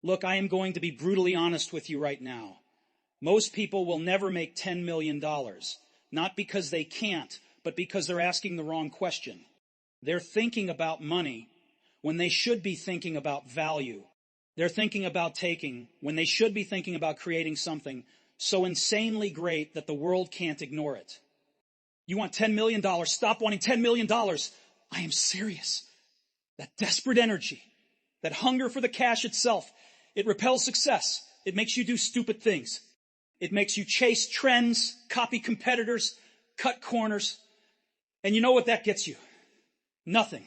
Look, I am going to be brutally honest with you right now. Most people will never make $10 million, not because they can't, but because they're asking the wrong question. They're thinking about money when they should be thinking about value. They're thinking about taking when they should be thinking about creating something so insanely great that the world can't ignore it. You want $10 million, stop wanting $10 million. I am serious. That desperate energy, that hunger for the cash itself, it repels success. It makes you do stupid things. It makes you chase trends, copy competitors, cut corners. And you know what that gets you? Nothing.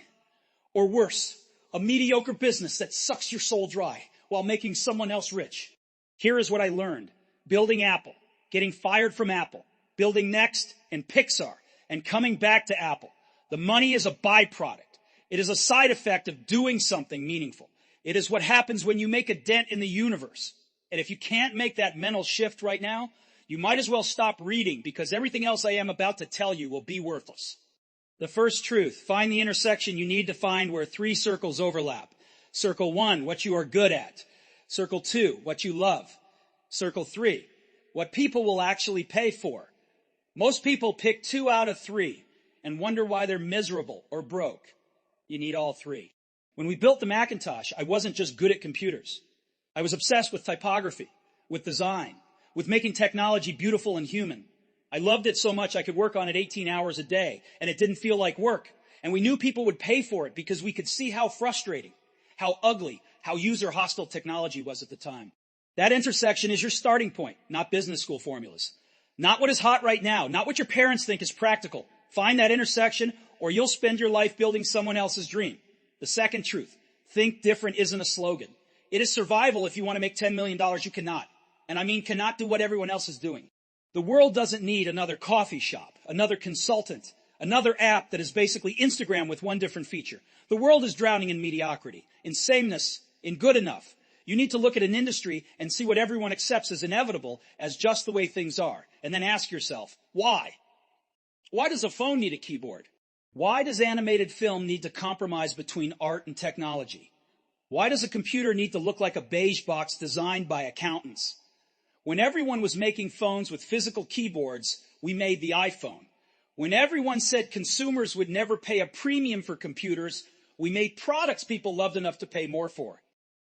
Or worse, a mediocre business that sucks your soul dry while making someone else rich. Here is what I learned. Building Apple, getting fired from Apple, building Next and Pixar, and coming back to Apple. The money is a byproduct. It is a side effect of doing something meaningful. It is what happens when you make a dent in the universe. And if you can't make that mental shift right now, you might as well stop reading because everything else I am about to tell you will be worthless. The first truth, find the intersection you need to find where 3 circles overlap. Circle 1, what you are good at. Circle 2, what you love. Circle 3, what people will actually pay for. Most people pick 2 out of 3 and wonder why they're miserable or broke. You need all 3. When we built the Macintosh, I wasn't just good at computers. I was obsessed with typography, with design, with making technology beautiful and human. I loved it so much I could work on it 18 hours a day, and it didn't feel like work. And we knew people would pay for it because we could see how frustrating, how ugly, how user-hostile technology was at the time. That intersection is your starting point, not business school formulas. Not what is hot right now, not what your parents think is practical. Find that intersection, or you'll spend your life building someone else's dream. The second truth, think different isn't a slogan. It is survival. If you want to make $10 million, you cannot. And I mean cannot do what everyone else is doing. The world doesn't need another coffee shop, another consultant, another app that is basically Instagram with one different feature. The world is drowning in mediocrity, in sameness, in good enough. You need to look at an industry and see what everyone accepts as inevitable as just the way things are. And then ask yourself, why? Why does a phone need a keyboard? Why does animated film need to compromise between art and technology? Why does a computer need to look like a beige box designed by accountants? When everyone was making phones with physical keyboards, we made the iPhone. When everyone said consumers would never pay a premium for computers, we made products people loved enough to pay more for.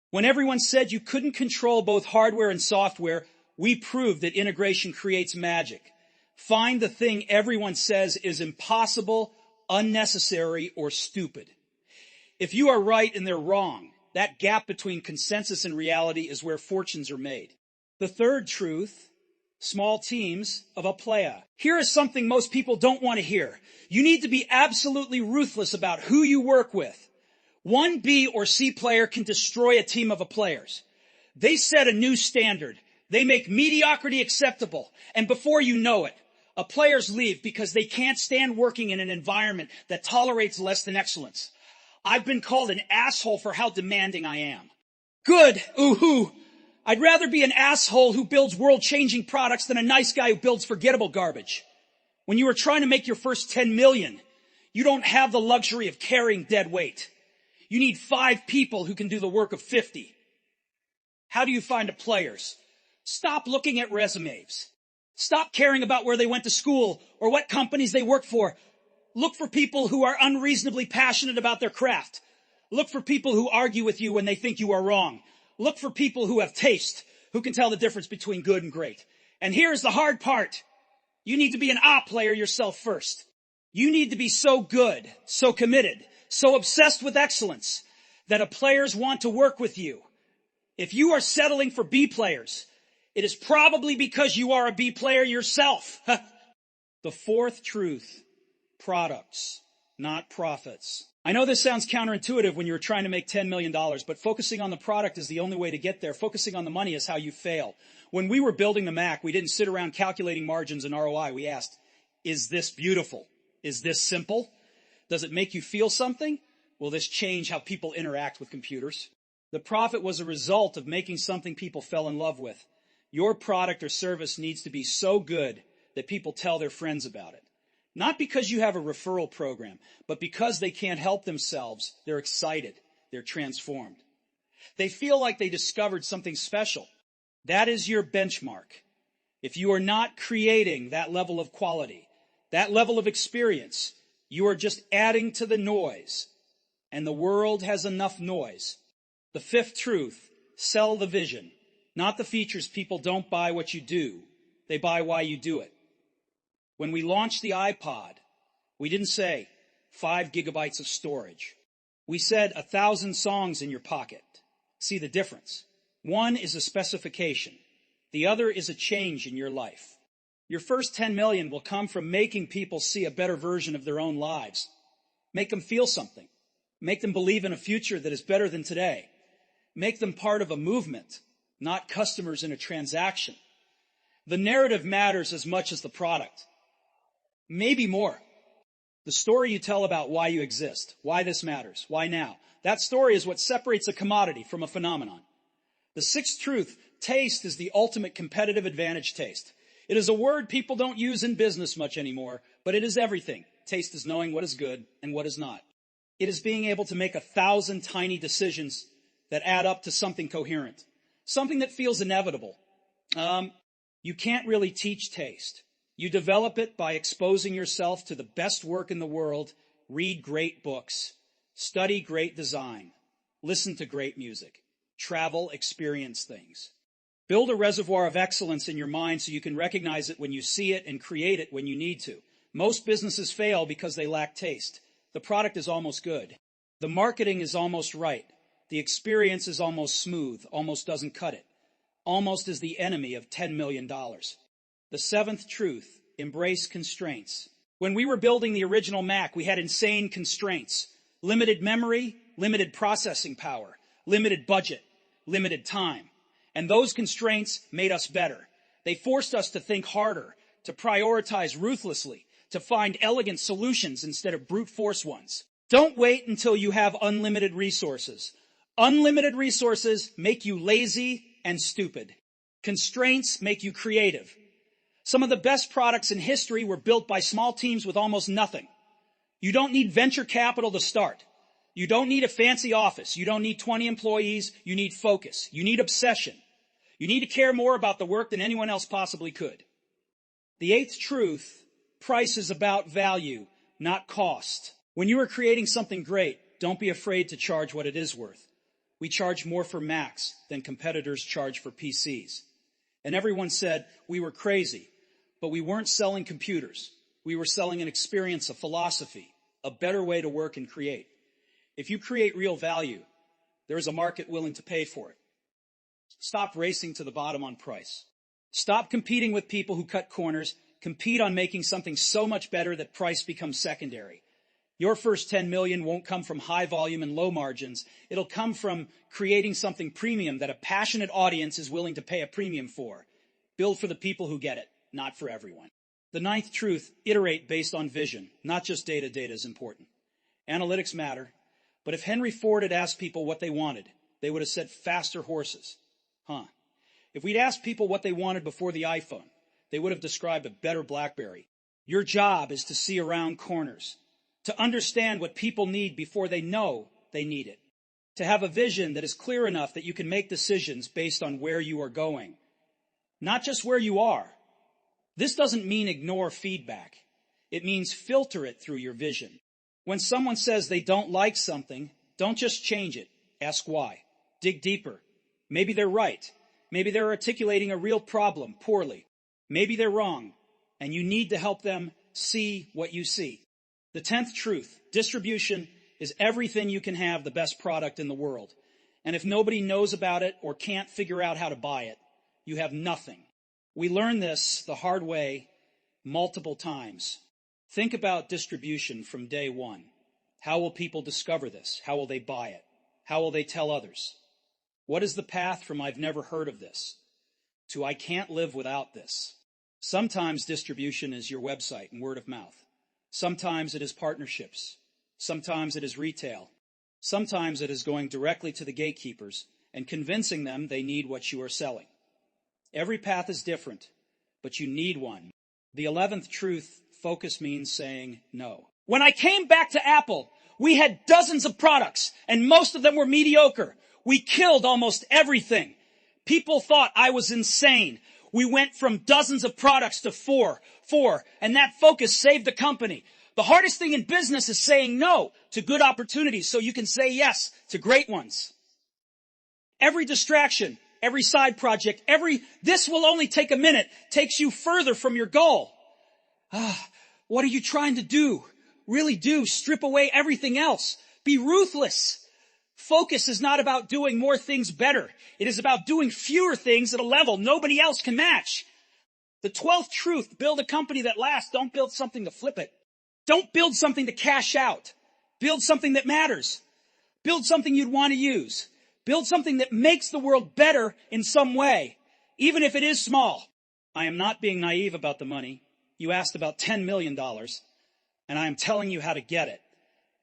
When everyone said you couldn't control both hardware and software, we proved that integration creates magic. Find the thing everyone says is impossible, unnecessary, or stupid. If you are right and they're wrong, that gap between consensus and reality is where fortunes are made. The third truth, small teams of a playa. Here is something most people don't want to hear. You need to be absolutely ruthless about who you work with. One B or C player can destroy a team of players. They set a new standard. They make mediocrity acceptable. And before you know it, players leave because they can't stand working in an environment that tolerates less than excellence. I've been called an asshole for how demanding I am. Good, ooh-hoo. I'd rather be an asshole who builds world-changing products than a nice guy who builds forgettable garbage. When you are trying to make your first 10 million, you don't have the luxury of carrying dead weight. You need 5 people who can do the work of 50. How do you find players? Stop looking at resumes. Stop caring about where they went to school or what companies they work for. Look for people who are unreasonably passionate about their craft. Look for people who argue with you when they think you are wrong. Look for people who have taste, who can tell the difference between good and great. And here's the hard part. You need to be an A player yourself first. You need to be so good, so committed, so obsessed with excellence that players want to work with you. If you are settling for B players, it is probably because you are a B player yourself. The fourth truth, products, not profits. I know this sounds counterintuitive when you're trying to make $10 million, but focusing on the product is the only way to get there. Focusing on the money is how you fail. When we were building the Mac, we didn't sit around calculating margins and ROI. We asked, is this beautiful? Is this simple? Does it make you feel something? Will this change how people interact with computers? The profit was a result of making something people fell in love with. Your product or service needs to be so good that people tell their friends about it. Not because you have a referral program, but because they can't help themselves. They're excited. They're transformed. They feel like they discovered something special. That is your benchmark. If you are not creating that level of quality, that level of experience, you are just adding to the noise. And the world has enough noise. The fifth truth, sell the vision. Not the features. People don't buy what you do. They buy why you do it. When we launched the iPod, we didn't say 5 gigabytes of storage. We said 1,000 songs in your pocket. See the difference? One is a specification. The other is a change in your life. Your first 10 million will come from making people see a better version of their own lives. Make them feel something. Make them believe in a future that is better than today. Make them part of a movement, not customers in a transaction. The narrative matters as much as the product. Maybe more. The story you tell about why you exist, why this matters, why now. That story is what separates a commodity from a phenomenon. The sixth truth, taste is the ultimate competitive advantage taste. It is a word people don't use in business much anymore, but it is everything. Taste is knowing what is good and what is not. It is being able to make 1,000 tiny decisions that add up to something coherent, something that feels inevitable. You can't really teach taste. You develop it by exposing yourself to the best work in the world, read great books, study great design, listen to great music, travel, experience things. Build a reservoir of excellence in your mind so you can recognize it when you see it and create it when you need to. Most businesses fail because they lack taste. The product is almost good. The marketing is almost right. The experience is almost smooth, almost doesn't cut it. Almost is the enemy of $10 million. The seventh truth, embrace constraints. When we were building the original Mac, we had insane constraints. Limited memory, limited processing power, limited budget, limited time. And those constraints made us better. They forced us to think harder, to prioritize ruthlessly, to find elegant solutions instead of brute force ones. Don't wait until you have unlimited resources. Unlimited resources make you lazy and stupid. Constraints make you creative. Some of the best products in history were built by small teams with almost nothing. You don't need venture capital to start. You don't need a fancy office. You don't need 20 employees. You need focus. You need obsession. You need to care more about the work than anyone else possibly could. The eighth truth, price is about value, not cost. When you are creating something great, don't be afraid to charge what it is worth. We charge more for Macs than competitors charge for PCs. And everyone said we were crazy, but we weren't selling computers. We were selling an experience, a philosophy, a better way to work and create. If you create real value, there is a market willing to pay for it. Stop racing to the bottom on price. Stop competing with people who cut corners. Compete on making something so much better that price becomes secondary. Your first 10 million won't come from high volume and low margins. It'll come from creating something premium that a passionate audience is willing to pay a premium for. Build for the people who get it, not for everyone. The ninth truth, iterate based on vision, not just data. Data is important. Analytics matter. But if Henry Ford had asked people what they wanted, they would have said faster horses. If we'd asked people what they wanted before the iPhone, they would have described a better BlackBerry. Your job is to see around corners, to understand what people need before they know they need it, to have a vision that is clear enough that you can make decisions based on where you are going, not just where you are. This doesn't mean ignore feedback. It means filter it through your vision. When someone says they don't like something, don't just change it. Ask why. Dig deeper. Maybe they're right. Maybe they're articulating a real problem poorly. Maybe they're wrong, and you need to help them see what you see. The 10th truth, distribution is everything you can have the best product in the world. And if nobody knows about it or can't figure out how to buy it, you have nothing. We learned this the hard way multiple times. Think about distribution from day one. How will people discover this? How will they buy it? How will they tell others? What is the path from I've never heard of this to I can't live without this? Sometimes distribution is your website and word of mouth. Sometimes it is partnerships. Sometimes it is retail. Sometimes it is going directly to the gatekeepers and convincing them they need what you are selling. Every path is different, but you need one. The 11th truth, focus means saying no. When I came back to Apple, we had dozens of products, and most of them were mediocre. We killed almost everything. People thought I was insane. We went from dozens of products to four, and that focus saved the company. The hardest thing in business is saying no to good opportunities so you can say yes to great ones. Every distraction, every side project, this will only take a minute, takes you further from your goal. What are you trying to do? Really do. Strip away everything else. Be ruthless. Focus is not about doing more things better. It is about doing fewer things at a level nobody else can match. The 12th truth, build a company that lasts. Don't build something to flip it. Don't build something to cash out. Build something that matters. Build something you'd want to use. Build something that makes the world better in some way, even if it is small. I am not being naive about the money. You asked about $10 million, and I am telling you how to get it.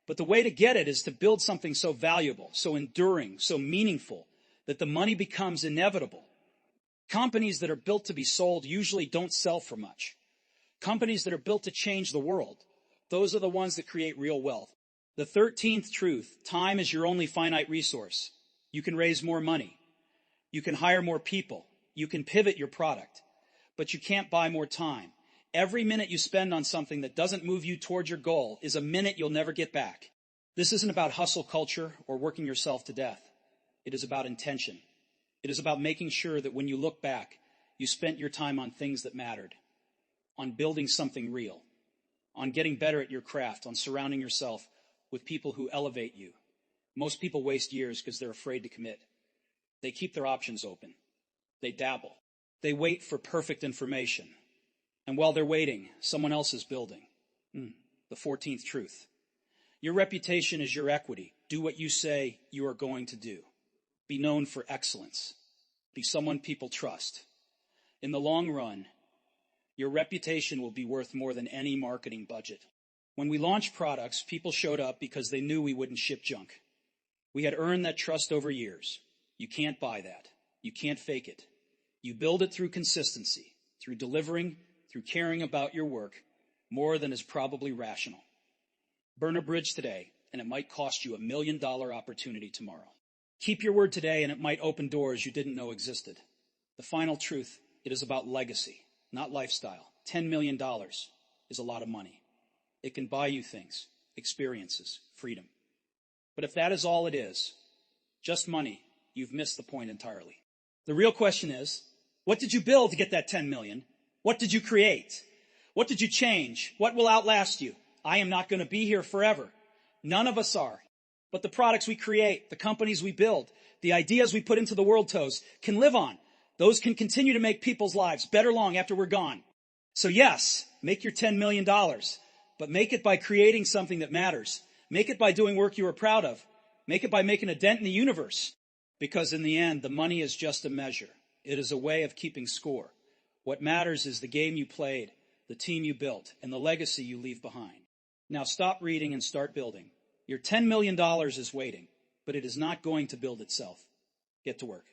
But the way to get it is to build something so valuable, so enduring, so meaningful, that the money becomes inevitable. Companies that are built to be sold usually don't sell for much. Companies that are built to change the world, those are the ones that create real wealth. The 13th truth, time is your only finite resource. You can raise more money. You can hire more people. You can pivot your product. But you can't buy more time. Every minute you spend on something that doesn't move you toward your goal is a minute you'll never get back. This isn't about hustle culture or working yourself to death. It is about intention. It is about making sure that when you look back, you spent your time on things that mattered, on building something real, on getting better at your craft, on surrounding yourself with people who elevate you. Most people waste years because they're afraid to commit. They keep their options open. They dabble. They wait for perfect information. And while they're waiting, someone else is building. The 14th truth. Your reputation is your equity. Do what you say you are going to do. Be known for excellence. Be someone people trust. In the long run, your reputation will be worth more than any marketing budget. When we launched products, people showed up because they knew we wouldn't ship junk. We had earned that trust over years. You can't buy that. You can't fake it. You build it through consistency, through delivering, through caring about your work more than is probably rational. Burn a bridge today, and it might cost you $1 million opportunity tomorrow. Keep your word today, and it might open doors you didn't know existed. The final truth, it is about legacy, not lifestyle. $10 million is a lot of money. It can buy you things, experiences, freedom. But if that is all it is, just money, you've missed the point entirely. The real question is, what did you build to get that 10 million? What did you create? What did you change? What will outlast you? I am not going to be here forever. None of us are. But the products we create, the companies we build, the ideas we put into the world toes can live on. Those can continue to make people's lives better long after we're gone. So yes, make your $10 million, but make it by creating something that matters. Make it by doing work you are proud of. Make it by making a dent in the universe. Because in the end, the money is just a measure. It is a way of keeping score. What matters is the game you played, the team you built, and the legacy you leave behind. Now stop reading and start building. Your $10 million is waiting, but it is not going to build itself. Get to work.